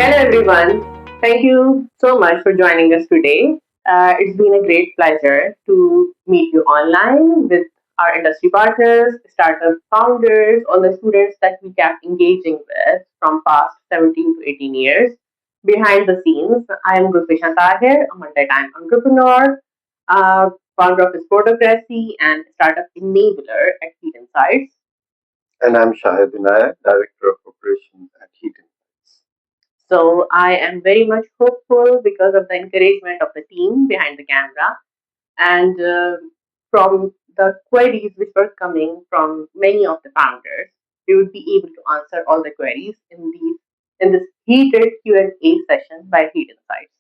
Hello, everyone. Thank you so much for joining us today. It's been a great pleasure to meet you online with our industry partners, startup founders, all the students that we kept engaging with from past 17 to 18 years. Behind the scenes, I am Gulfishan Tahir, a multi-time entrepreneur, uh, founder of Sportocracy and startup enabler at Heat Insights. And I'm Shahid Inayet, Director of Operations at Heat Insights. So I am very much hopeful because of the encouragement of the team behind the camera and from the queries which were coming from many of the founders. We would be able to answer all the queries in this heated Q&A session by Heat Insights.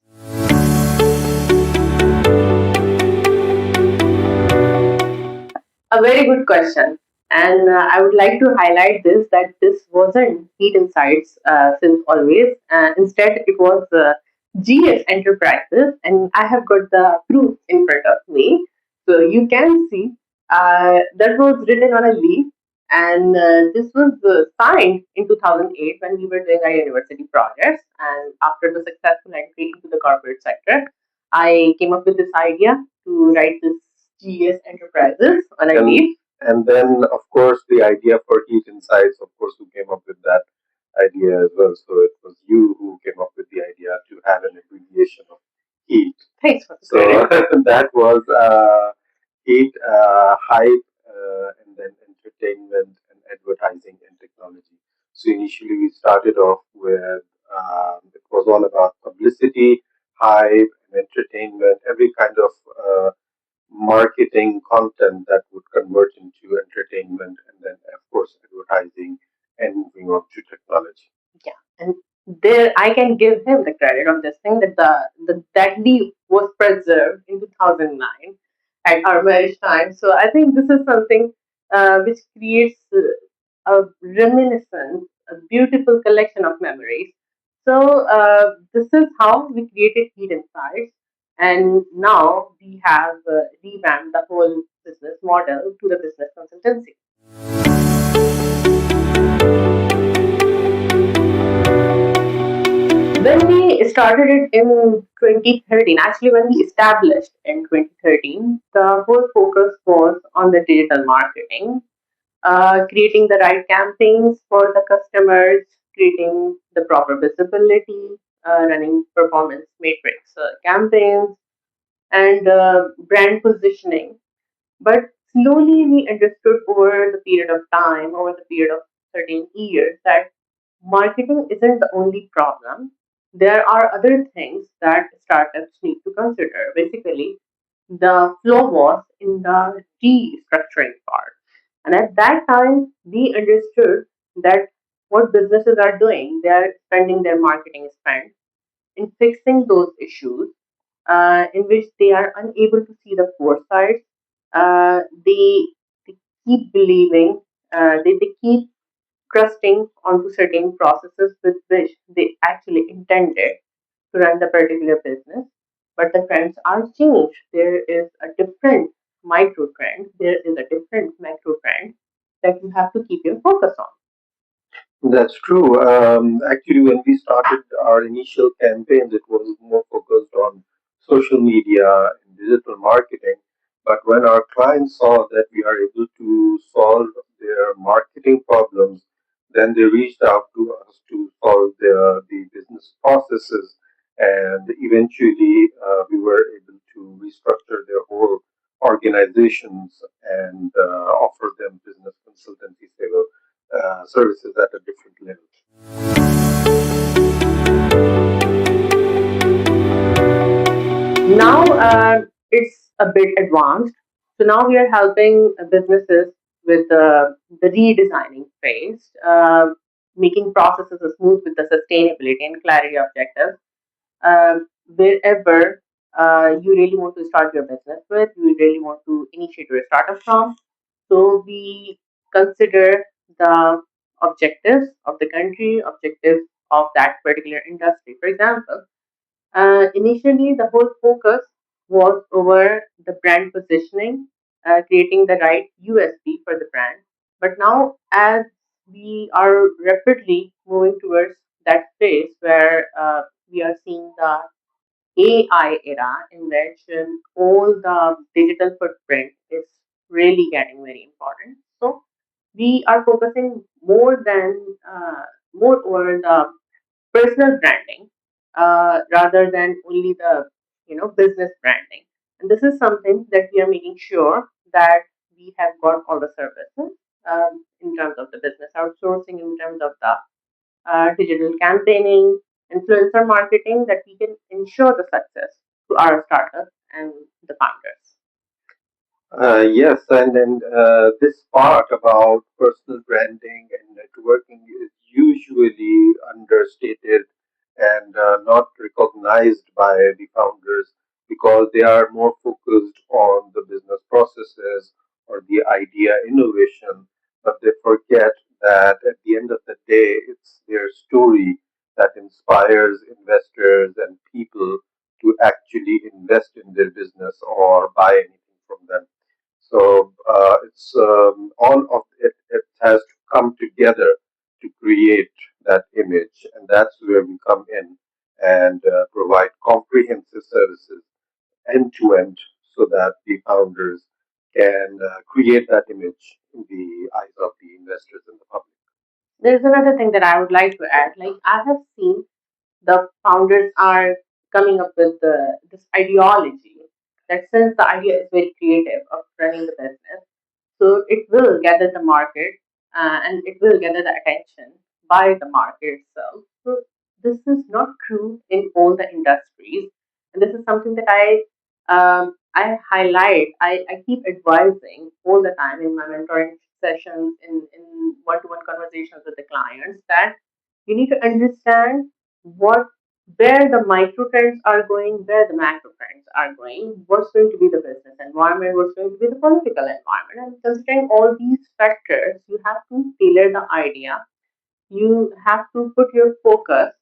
A very good question. And I would like to highlight this that this wasn't Heat Insights since always. Instead, it was GS Enterprises, and I have got the proof in front of me. So you can see that was written on a leaf, and this was signed in 2008 when we were doing our university projects. And after the successful entry into the corporate sector, I came up with this idea to write this GS Enterprises on a And leaf. and then, of course, the idea for Heat Insights, of course, who came up with that idea as well. So it was you who came up with the idea to have an abbreviation of Heat. Thanks for the So credit. that was Heat, hype, and then entertainment and advertising and technology. So initially, we started off with it was all about publicity, hype, and entertainment, every kind of marketing content that would convert into entertainment, and then, of course, advertising, and moving on to technology. Yeah, and there I can give him the credit on this thing that the that leaf was preserved in 2009 at our marriage time. So I think this is something which creates a reminiscence, a beautiful collection of memories. So this is how we created Heat Insights, and now we have revamped the whole business model to the business consultancy. When we started it in 2013, actually, when we established in 2013, the whole focus was on the digital marketing, creating the right campaigns for the customers, creating the proper visibility, running performance matrix campaigns, and brand positioning. But slowly we understood over the period of time, over the period of certain years, that marketing isn't the only problem. There are other things that startups need to consider. Basically, the flaw was in the restructuring part. And at that time, we understood that what businesses are doing, they are spending their marketing spend in fixing those issues in which they are unable to see the foresight. They keep believing, they keep trusting onto certain processes with which they actually intended to run the particular business. But the trends are changed. There is a different micro trend, there is a different macro trend that you have to keep your focus on. That's true. Actually, when we started our initial campaigns, it was more focused on social media and digital marketing. But when our clients saw that we are able to solve their marketing problems, then they reached out to us to solve the business processes. And eventually, we were able to restructure their whole organizations and offer them business consultancy services at a different level. Now it's a bit advanced. So now we are helping businesses with the redesigning phase, making processes smooth with the sustainability and clarity objectives. Wherever you really want to start your business with, you really want to initiate your startup from. So we consider the objectives of the country, objectives of that particular industry. For example, initially, the whole focus was over the brand positioning, creating the right USP for the brand. But now, as we are rapidly moving towards that phase where we are seeing the AI era in which all the digital footprint is really getting very important. So we are focusing more over the personal branding rather than only the business branding. And this is something that we are making sure that we have got all the services in terms of the business outsourcing, in terms of the digital campaigning, influencer marketing, that we can ensure the success to our startups and the founders. Yes, and this part about personal branding and networking is usually understated and not recognized by the founders because they are more focused on the business processes or the idea innovation, but they forget that at the end of the day, it's their story that inspires investors and people to actually invest in their business or buy anything from them. So it's all of it. It has to come together to create that image, and that's where we come in and provide comprehensive services end to end, so that the founders can create that image in the eyes of the investors and the public. There's another thing that I would like to add. Like, I have seen the founders are coming up with this ideology that since the idea is very creative of running the business, so it will gather the market and it will gather the attention by the market itself. So this is not true in all the industries, and this is something that I highlight. I keep advising all the time in my mentoring sessions, in one-to-one conversations with the clients, that you need to understand what where the micro trends are going, where the macro trends are going, what's going to be the business environment, what's going to be the political environment. And considering all these factors, you have to tailor the idea. You have to put your focus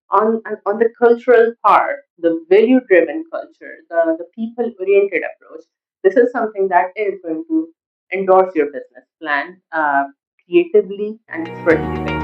on the cultural part, the value driven culture, the people oriented approach. This is something that is going to endorse your business plan creatively and strategically.